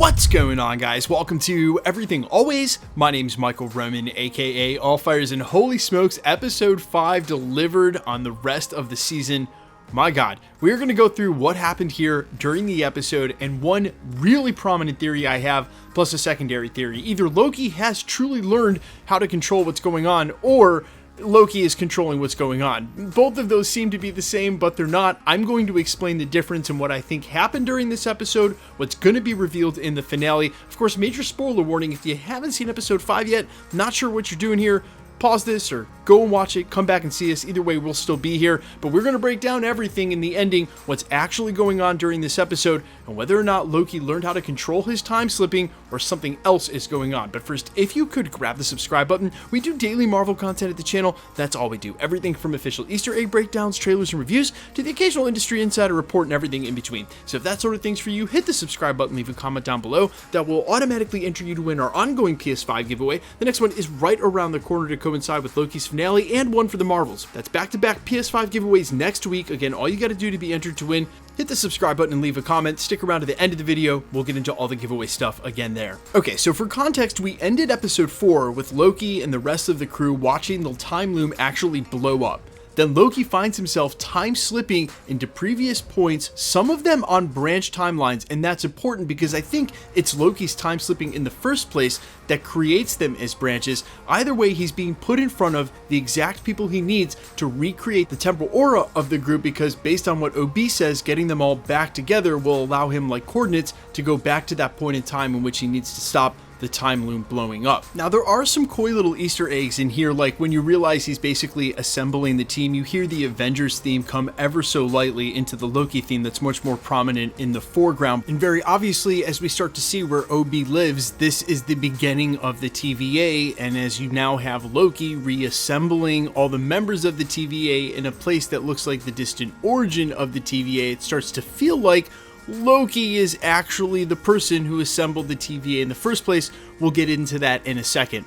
What's going on, guys? Welcome to Everything Always. My name's Michael Roman, aka All Fires and Holy Smokes, episode 5 delivered on the rest of the season. My god, we're going to go through what happened here during the episode and one really prominent theory I have, plus a secondary theory. Either Loki has truly learned how to control what's going on, or Loki is controlling what's going on. Both of those seem to be the same, but they're not. I'm going to explain the difference in what I think happened during this episode, what's going to be revealed in the finale. Of course, major spoiler warning, if you haven't seen episode 5 yet, not sure what you're doing here, pause this or go and watch it, come back and see us. Either way, we'll still be here, but we're going to break down everything in the ending, what's actually going on during this episode, and whether or not Loki learned how to control his time slipping or something else is going on. But first, if you could grab the subscribe button. We do daily Marvel content at the channel. That's all we do. Everything from official Easter egg breakdowns, trailers, and reviews to the occasional industry insider report and everything in between. So if that sort of thing's for you, hit the subscribe button, leave a comment down below. That will automatically enter you to win our ongoing PS5 giveaway. The next one is right around the corner to coincide with Loki's finale and one for the Marvels. That's back-to-back PS5 giveaways next week. Again, all you got to do to be entered to win, hit the subscribe button and leave a comment. Stick around to the end of the video. We'll get into all the giveaway stuff again there. Okay, so for context, we ended episode 4 with Loki and the rest of the crew watching the time loom actually blow up. Then Loki finds himself time slipping into previous points, some of them on branch timelines, and that's important because I think it's Loki's time slipping in the first place that creates them as branches. Either way, he's being put in front of the exact people he needs to recreate the temporal aura of the group, because based on what OB says, getting them all back together will allow him, like coordinates, to go back to that point in time in which he needs to stop the time loom blowing up. Now, there are some coy little Easter eggs in here, like when you realize he's basically assembling the team, you hear the Avengers theme come ever so lightly into the Loki theme that's much more prominent in the foreground. And very obviously, as we start to see where OB lives, this is the beginning of the TVA, and as you now have Loki reassembling all the members of the TVA in a place that looks like the distant origin of the TVA, it starts to feel like Loki is actually the person who assembled the TVA in the first place. We'll get into that in a second.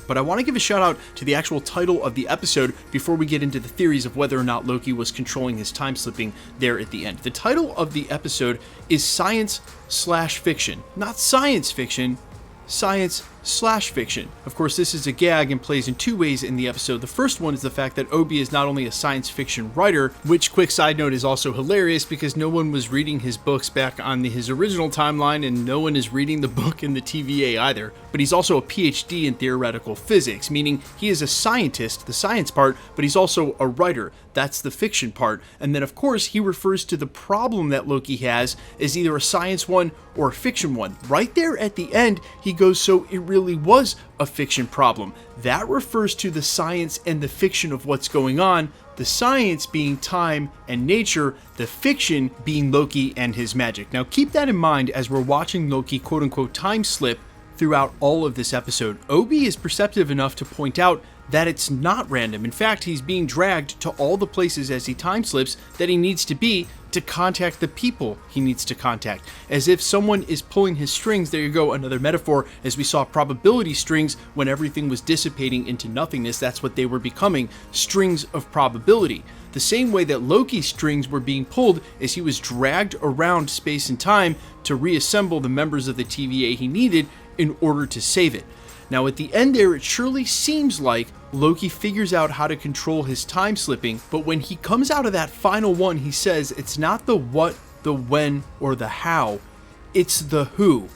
But I want to give a shout out to the actual title of the episode before we get into the theories of whether or not Loki was controlling his time slipping there at the end. The title of the episode is Science/Fiction. Not science fiction, Science/Fiction. Of course, this is a gag and plays in two ways in the episode. The first one is the fact that Obi is not only a science fiction writer, which, quick side note, is also hilarious because no one was reading his books back on his original timeline, and no one is reading the book in the TVA either, but he's also a PhD in theoretical physics, meaning he is a scientist, the science part, but he's also a writer. That's the fiction part. And then, of course, he refers to the problem that Loki has as either a science one or a fiction one. Right there at the end, he goes, so it really was a fiction problem. That refers to the science and the fiction of what's going on, the science being time and nature, the fiction being Loki and his magic. Now, keep that in mind as we're watching Loki quote-unquote time slip throughout all of this episode. Obi is perceptive enough to point out that it's not random. In fact, he's being dragged to all the places as he time slips that he needs to be to contact the people he needs to contact. As if someone is pulling his strings. There you go, another metaphor, as we saw probability strings when everything was dissipating into nothingness. That's what they were becoming, strings of probability. The same way that Loki's strings were being pulled as he was dragged around space and time to reassemble the members of the TVA he needed in order to save it. Now, at the end there, it surely seems like Loki figures out how to control his time slipping, but when he comes out of that final one, he says it's not the what, the when, or the how, it's the who.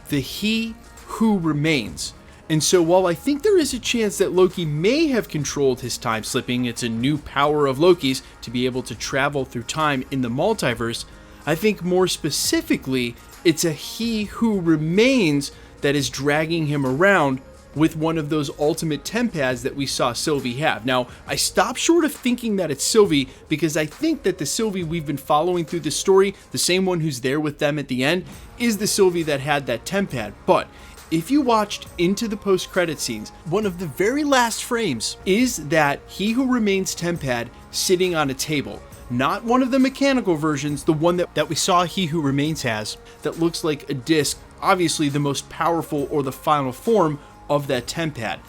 The he who remains. And so while I think there is a chance that Loki may have controlled his time slipping, it's a new power of Loki's to be able to travel through time in the multiverse, I think more specifically, it's a he who remains that is dragging him around with one of those ultimate tempads that we saw Sylvie have. Now, I stopped short of thinking that it's Sylvie because I think that the Sylvie we've been following through the story, the same one who's there with them at the end, is the Sylvie that had that tempad. But if you watched into the post-credit scenes, one of the very last frames is that He Who Remains tempad sitting on a table. Not one of the mechanical versions, the one that we saw He Who Remains has, that looks like a disc, obviously the most powerful or the final form of that tempad.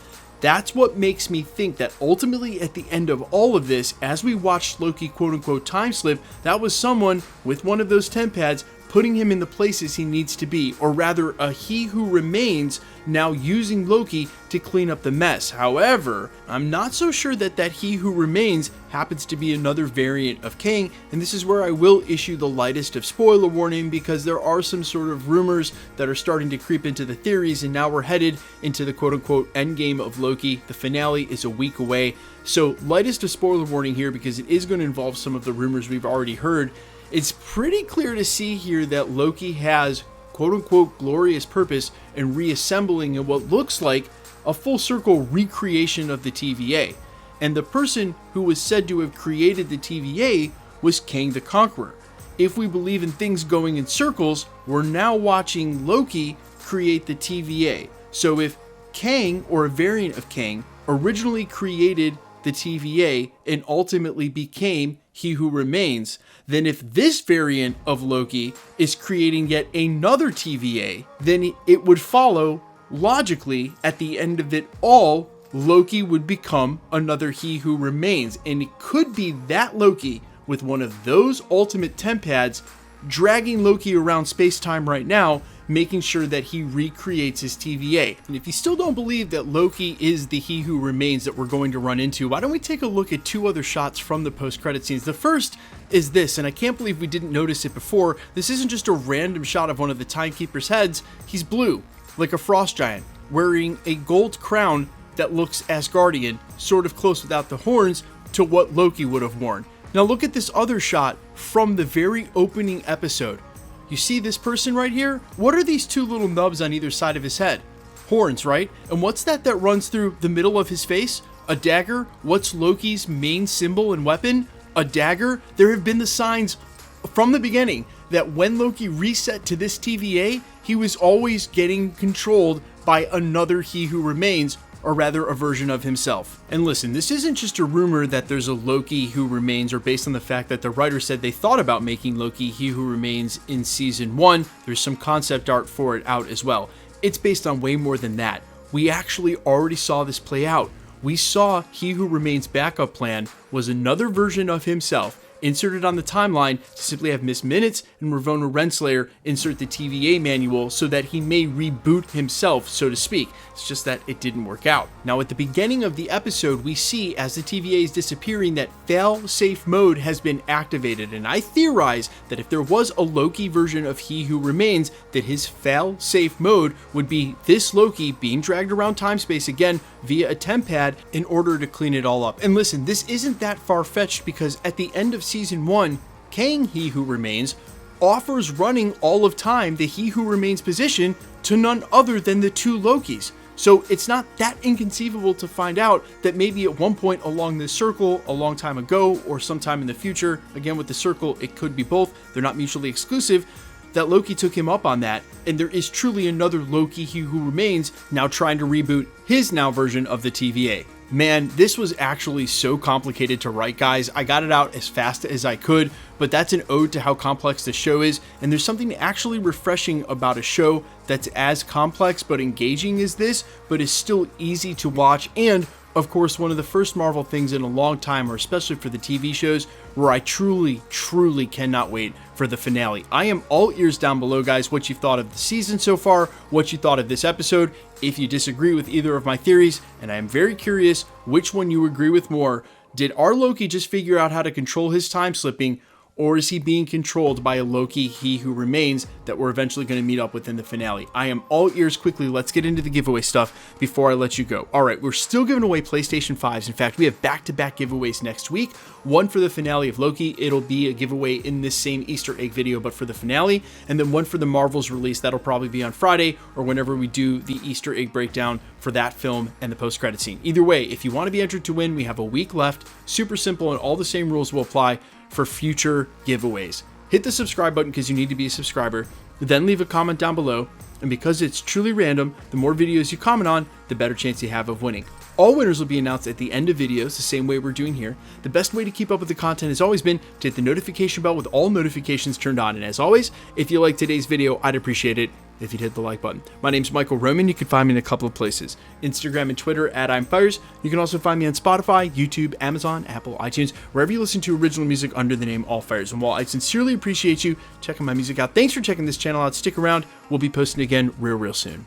That's what makes me think that ultimately at the end of all of this, as we watched Loki quote-unquote time slip, that was someone with one of those tempads putting him in the places he needs to be, or rather a He Who Remains now using Loki to clean up the mess. However, I'm not so sure that He Who Remains happens to be another variant of Kang, and this is where I will issue the lightest of spoiler warning, because there are some sort of rumors that are starting to creep into the theories, and now we're headed into the quote-unquote endgame of Loki. The finale is a week away, so lightest of spoiler warning here, because it is going to involve some of the rumors we've already heard. It's pretty clear to see here that Loki has quote-unquote glorious purpose in reassembling in what looks like a full circle recreation of the TVA. And the person who was said to have created the TVA was Kang the Conqueror. If we believe in things going in circles, we're now watching Loki create the TVA. So if Kang, or a variant of Kang, originally created the TVA and ultimately became He Who Remains, then if this variant of Loki is creating yet another TVA, then it would follow logically at the end of it all, Loki would become another He Who Remains. And it could be that Loki with one of those ultimate temp pads dragging Loki around space-time right now, making sure that he recreates his TVA. And if you still don't believe that Loki is the He Who Remains that we're going to run into, why don't we take a look at two other shots from the post-credit scenes. The first is this, and I can't believe we didn't notice it before. This isn't just a random shot of one of the Timekeeper's heads. He's blue, like a frost giant, wearing a gold crown that looks Asgardian, sort of close without the horns to what Loki would have worn. Now look at this other shot from the very opening episode. You see this person right here? What are these two little nubs on either side of his head? Horns, right? And what's that runs through the middle of his face? A dagger? What's Loki's main symbol and weapon? A dagger? There have been the signs from the beginning that when Loki reset to this TVA, he was always getting controlled by another He Who Remains, or rather a version of himself. And listen, this isn't just a rumor that there's a Loki Who Remains, or based on the fact that the writer said they thought about making Loki He Who Remains in season 1. There's some concept art for it out as well. It's based on way more than that. We actually already saw this play out. We saw He Who Remains' backup plan was another version of himself inserted on the timeline to simply have Miss Minutes and Ravonna Renslayer insert the TVA manual so that he may reboot himself, so to speak. It's just that it didn't work out. Now at the beginning of the episode, we see as the TVA is disappearing that fail-safe mode has been activated, and I theorize that if there was a Loki version of He Who Remains, that his fail-safe mode would be this Loki being dragged around time-space again via a temp pad in order to clean it all up. And listen, this isn't that far-fetched, because at the end of season 1, Kang, He Who Remains, offers running all of time the He Who Remains position to none other than the two Lokis. So it's not that inconceivable to find out that maybe at one point along this circle, a long time ago, or sometime in the future, again with the circle, it could be both, they're not mutually exclusive, that Loki took him up on that, and there is truly another Loki He Who Remains now trying to reboot his now version of the TVA. Man, this was actually so complicated to write, guys. I got it out as fast as I could, but that's an ode to how complex the show is, and there's something actually refreshing about a show that's as complex but engaging as this, but is still easy to watch, and of course, one of the first Marvel things in a long time, or especially for the TV shows, where I truly cannot wait for the finale. I am all ears down below, guys, what you thought of the season so far, what you thought of this episode, if you disagree with either of my theories, and I am very curious which one you agree with more. Did our Loki just figure out how to control his time slipping, or is he being controlled by a Loki He Who Remains that we're eventually going to meet up with in the finale? I am all ears. Quickly, let's get into the giveaway stuff before I let you go. All right, we're still giving away PlayStation 5s. In fact, we have back-to-back giveaways next week. One for the finale of Loki. It'll be a giveaway in this same Easter egg video, but for the finale. And then one for the Marvels release. That'll probably be on Friday or whenever we do the Easter egg breakdown for that film and the post-credit scene. Either way, if you want to be entered to win, we have a week left. Super simple, and all the same rules will apply for future giveaways. Hit the subscribe button because you need to be a subscriber, then leave a comment down below, and because it's truly random, the more videos you comment on, the better chance you have of winning. All winners will be announced at the end of videos, the same way we're doing here. The best way to keep up with the content has always been to hit the notification bell with all notifications turned on, and as always, if you liked today's video, I'd appreciate it if you'd hit the like button. My name's Michael Roman. You can find me in a couple of places. Instagram and Twitter at I'mFires. You can also find me on Spotify, YouTube, Amazon, Apple, iTunes, wherever you listen to original music under the name All Fires. And while I sincerely appreciate you checking my music out, thanks for checking this channel out. Stick around. We'll be posting again real soon.